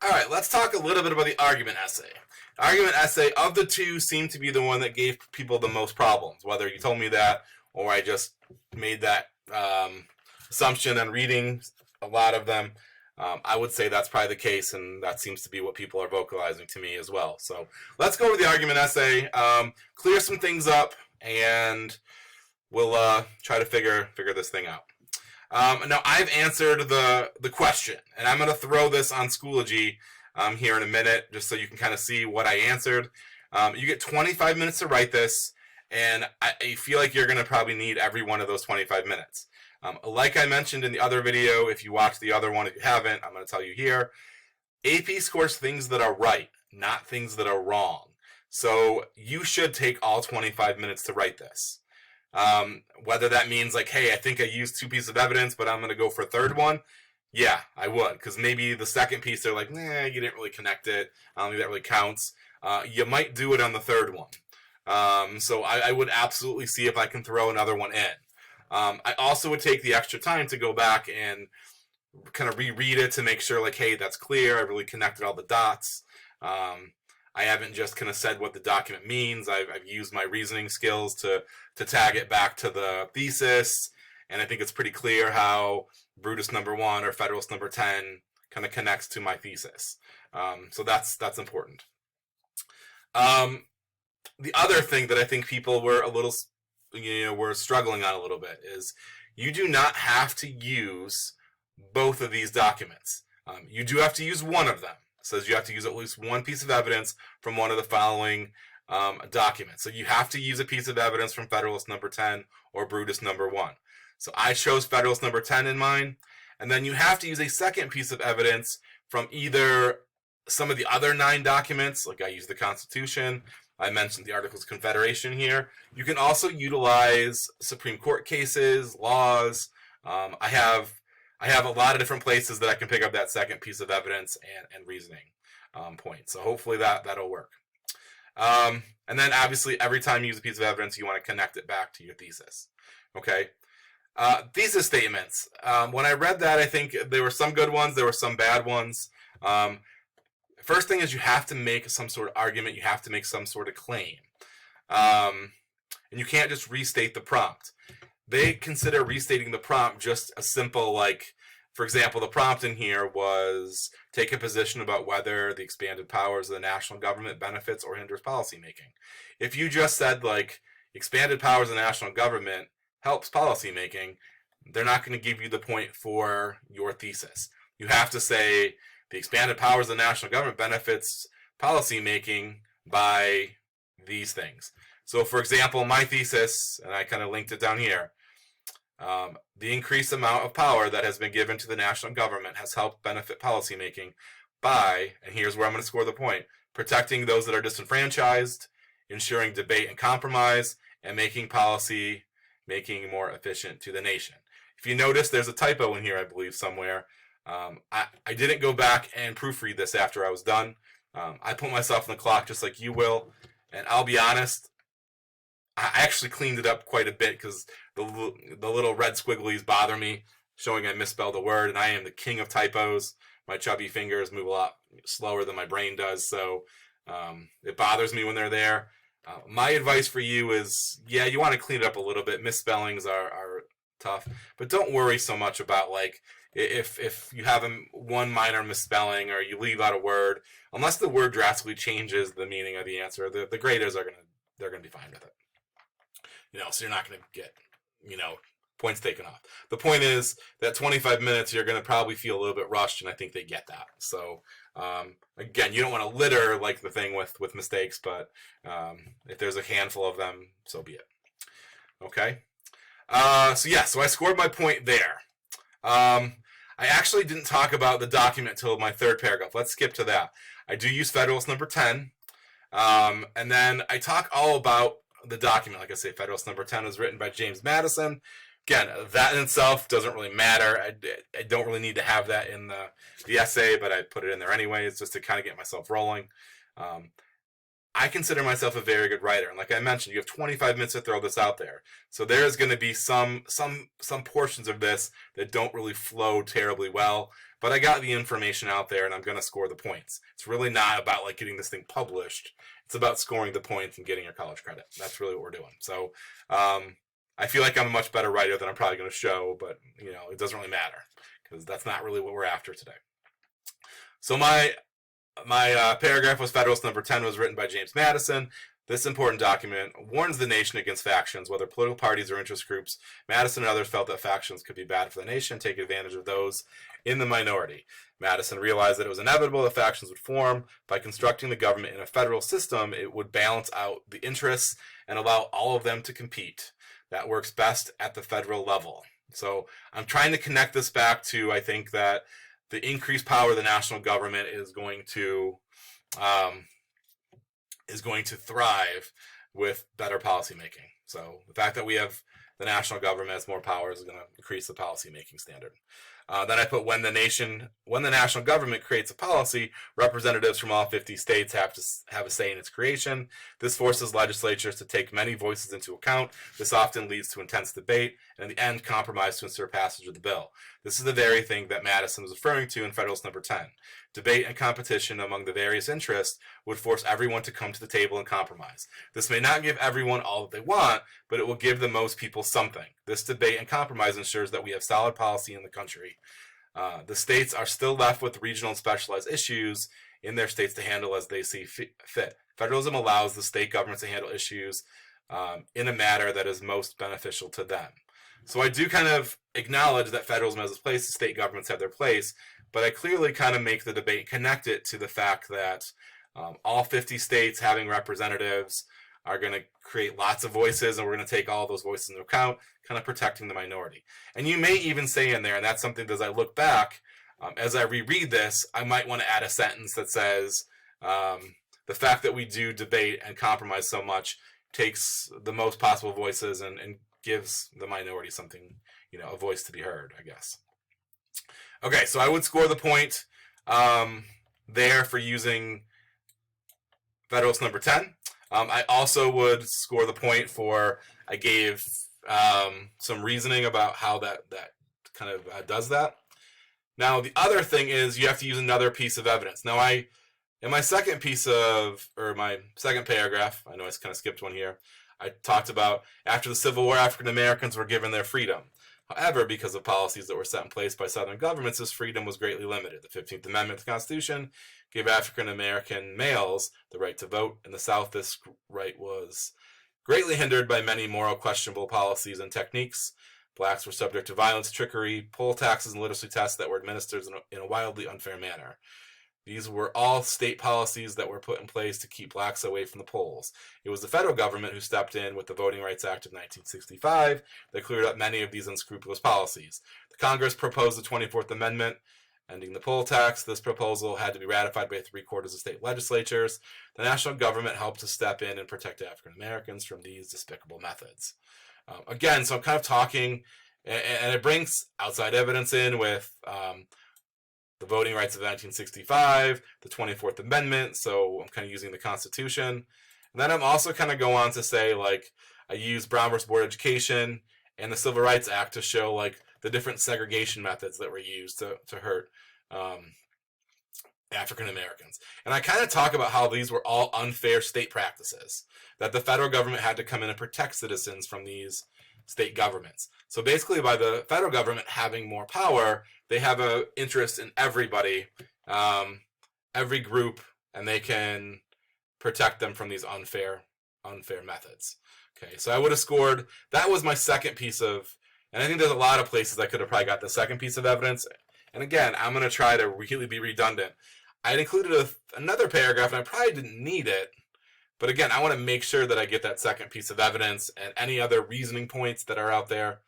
All right, let's talk a little bit about the argument essay. Argument essay of the two seemed to be the one that gave people the most problems, whether you told me that or I just made that assumption on reading a lot of them. I would say that's probably the case, and that seems to be what people are vocalizing to me as well. So let's go over the argument essay, clear some things up, and we'll try to figure this thing out. Now, I've answered the question, and I'm going to throw this on Schoology here in a minute, just so you can kind of see what I answered. You get 25 minutes to write this, and I feel like you're going to probably need every one of those 25 minutes. Like I mentioned in the other video, if you watched the other one, if you haven't, I'm going to tell you here. AP scores things that are right, not things that are wrong. So you should take all 25 minutes to write this. Whether that means like, hey, I think I used 2 pieces of evidence, but I'm going to go for a third one. Yeah, I would, because maybe the second piece, they're like, nah, you didn't really connect it. I don't think that really counts. You might do it on the third one. So I would absolutely see if I can throw another one in. I also would take the extra time to go back and kind of reread it to make sure, like, hey, that's clear. I really connected all the dots. I haven't just kind of said what the document means. I've used my reasoning skills to tag it back to the thesis, and I think it's pretty clear how Brutus number 1 or Federalist number 10 kind of connects to my thesis. So that's important. The other thing that I think people were a little, were struggling on a little bit is you do not have to use both of these documents. You do have to use one of them. It says you have to use at least one piece of evidence from one of the following documents. So you have to use a piece of evidence from Federalist number 10 or Brutus number 1. So I chose Federalist number 10 in mine. And then you have to use a second piece of evidence from either some of the other 9 documents, like I used the Constitution, I mentioned the Articles of Confederation here. You can also utilize Supreme Court cases, laws. I have a lot of different places that I can pick up that second piece of evidence and reasoning point. So hopefully that'll work. And then obviously every time you use a piece of evidence, you want to connect it back to your thesis. Okay. Thesis statements. When I read that, I think there were some good ones, there were some bad ones. First thing is you have to make some sort of argument. You have to make some sort of claim. And you can't just restate the prompt. They consider restating the prompt just a simple, like, for example, the prompt in here was take a position about whether the expanded powers of the national government benefits or hinders policymaking. If you just said, like, expanded powers of the national government helps policymaking, they're not going to give you the point for your thesis. You have to say the expanded powers of the national government benefits policymaking by these things. So, for example, my thesis, and I kind of linked it down here, the increased amount of power that has been given to the national government has helped benefit policymaking by, and here's where I'm going to score the point, protecting those that are disenfranchised, ensuring debate and compromise, and making policy making more efficient to the nation. If you notice, there's a typo in here, I believe, somewhere. I didn't go back and proofread this after I was done. I put myself on the clock just like you will, and I'll be honest, I actually cleaned it up quite a bit because the little red squigglies bother me, showing I misspelled a word, and I am the king of typos. My chubby fingers move a lot slower than my brain does, so it bothers me when they're there. My advice for you is, yeah, you want to clean it up a little bit. Misspellings are tough, but don't worry so much about, like, if you have one minor misspelling or you leave out a word, unless the word drastically changes the meaning of the answer, the graders are they're gonna be fine with it. So you're not gonna get, points taken off. The point is that 25 minutes, you're gonna probably feel a little bit rushed, and I think they get that. So again, you don't want to litter like the thing with mistakes, but if there's a handful of them, so be it. Okay. So I scored my point there. I actually didn't talk about the document till my third paragraph. Let's skip to that. I do use Federalist number 10. And then I talk all about the document. Like I say, Federalist number 10 was written by James Madison. Again, that in itself doesn't really matter. I don't really need to have that in the essay, but I put it in there anyways, just to kind of get myself rolling. I consider myself a very good writer, and like I mentioned, you have 25 minutes to throw this out there. So there's going to be some portions of this that don't really flow terribly well. but I got the information out there and I'm going to score the points. It's really not about like getting this thing published. It's about scoring the points and getting your college credit. That's really what we're doing. So I feel like I'm a much better writer than I'm probably going to show, but it doesn't really matter because that's not really what we're after today. So my paragraph was Federalist Number 10 was written by James Madison. This important document warns the nation against factions, whether political parties or interest groups. Madison and others felt that factions could be bad for the nation, take advantage of those in the minority. Madison realized that it was inevitable that factions would form. By constructing the government in a federal system, it would balance out the interests and allow all of them to compete. That works best at the federal level. So I'm trying to connect this back to, I think that the increased power of the national government is going to thrive with better policymaking. So the fact that we have the national government has more power is going to increase the policymaking standard. Then I put when the national government creates a policy, representatives from all 50 states have to have a say in its creation. This forces legislatures to take many voices into account. This often leads to intense debate and in the end compromise to ensure passage of the bill. This is the very thing that Madison was referring to in Federalist Number 10. Debate and competition among the various interests would force everyone to come to the table and compromise. This may not give everyone all that they want, but it will give the most people something. This debate and compromise ensures that we have solid policy in the country. The states are still left with regional and specialized issues in their states to handle as they see fit. Federalism allows the state governments to handle issues in a manner that is most beneficial to them. So I do kind of acknowledge that federalism has its place, the state governments have their place, but I clearly kind of make the debate connect it to the fact that all 50 states having representatives are going to create lots of voices, and we're going to take all those voices into account, kind of protecting the minority. And you may even say in there, and that's something that as I look back, as I reread this, I might want to add a sentence that says, the fact that we do debate and compromise so much takes the most possible voices and gives the minority something, a voice to be heard, I guess. Okay, so I would score the point there for using Federalist Number 10. I also would score the point for, I gave some reasoning about how that kind of does that. Now, the other thing is you have to use another piece of evidence. Now, in my second my second paragraph, I know I kind of skipped one here, I talked about after the Civil War, African Americans were given their freedom. However, because of policies that were set in place by Southern governments, this freedom was greatly limited. The 15th Amendment to the Constitution gave African American males the right to vote. In the South, this right was greatly hindered by many moral questionable policies and techniques. Blacks were subject to violence, trickery, poll taxes, and literacy tests that were administered in a wildly unfair manner. These were all state policies that were put in place to keep blacks away from the polls. It was the federal government who stepped in with the Voting Rights Act of 1965 that cleared up many of these unscrupulous policies. The Congress proposed the 24th Amendment, ending the poll tax. This proposal had to be ratified by 3/4 of state legislatures. The national government helped to step in and protect African Americans from these despicable methods. Again, so I'm kind of talking, and it brings outside evidence in with the Voting Rights of 1965, the 24th Amendment, so I'm kind of using the Constitution. And then I'm also kind of go on to say, like, I use Brown versus Board of Education and the Civil Rights Act to show, like, the different segregation methods that were used to hurt African Americans. And I kind of talk about how these were all unfair state practices, that the federal government had to come in and protect citizens from these state governments. So basically, by the federal government having more power, they have an interest in everybody, every group, and they can protect them from these unfair methods. Okay, so I would have scored, that was my second piece of, and I think there's a lot of places I could have probably got the second piece of evidence. And again, I'm going to try to really be redundant. I had included another paragraph, and I probably didn't need it. But again, I want to make sure that I get that second piece of evidence and any other reasoning points that are out there.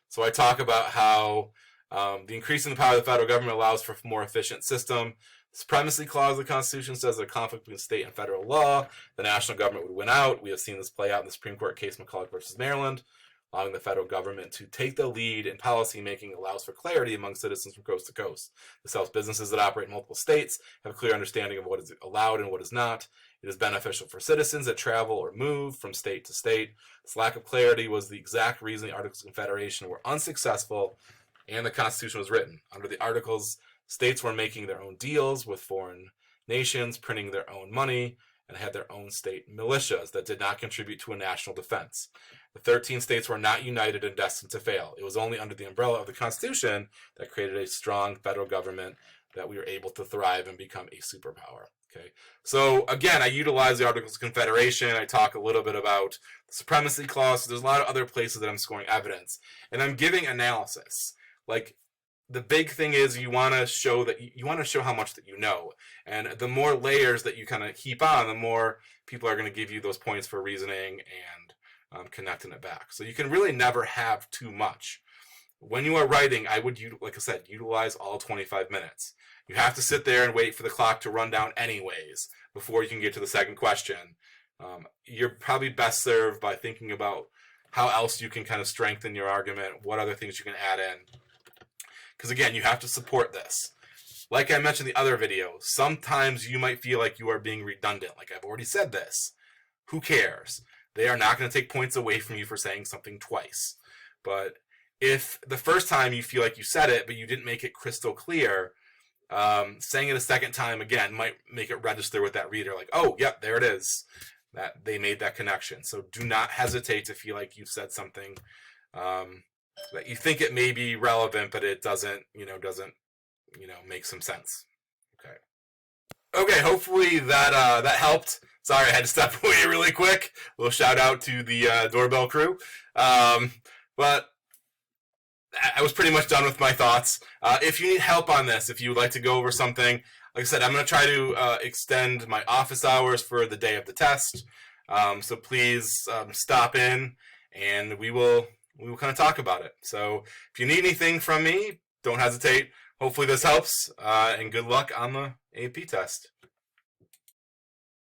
So I talk about how the increase in the power of the federal government allows for a more efficient system. The Supremacy Clause of the Constitution says that a conflict between state and federal law, the national government would win out. We have seen this play out in the Supreme Court case McCulloch versus Maryland. Allowing the federal government to take the lead in policy making allows for clarity among citizens from coast to coast. This helps businesses that operate in multiple states have a clear understanding of what is allowed and what is not. It is beneficial for citizens that travel or move from state to state. This lack of clarity was the exact reason the Articles of Confederation were unsuccessful and the Constitution was written. Under the Articles, States were making their own deals with foreign nations, printing their own money, and had their own state militias that did not contribute to a national defense. The 13 states were not united and destined to fail. It was only under the umbrella of the Constitution that created a strong federal government that we were able to thrive and become a superpower. Okay, so again, I utilize the Articles of Confederation. I talk a little bit about the Supremacy Clause. So there's a lot of other places that I'm scoring evidence, and I'm giving analysis. Like, the big thing is you want to show that you want to show how much that you know, and the more layers that you kind of heap on, the more people are going to give you those points for reasoning and connecting it back. So you can really never have too much. When you are writing, I would, like I said, utilize all 25 minutes. You have to sit there and wait for the clock to run down anyways before you can get to the second question. You're probably best served by thinking about how else you can kind of strengthen your argument, what other things you can add in. Because again, you have to support this. Like I mentioned in the other video, sometimes you might feel like you are being redundant. Like I've already said this. Who cares? They are not going to take points away from you for saying something twice. But if the first time you feel like you said it, but you didn't make it crystal clear, saying it a second time again might make it register with that reader. Like, oh, yep, there it is. That they made that connection. So do not hesitate to feel like you've said something that you think it may be relevant, but it doesn't make some sense. Okay, hopefully that helped. Sorry, I had to step away really quick. A little shout out to the doorbell crew. But I was pretty much done with my thoughts. If you need help on this, if you would like to go over something, like I said, I'm going to try to extend my office hours for the day of the test. So please stop in, and we will kind of talk about it. So if you need anything from me, don't hesitate. Hopefully this helps, and good luck on the AP test.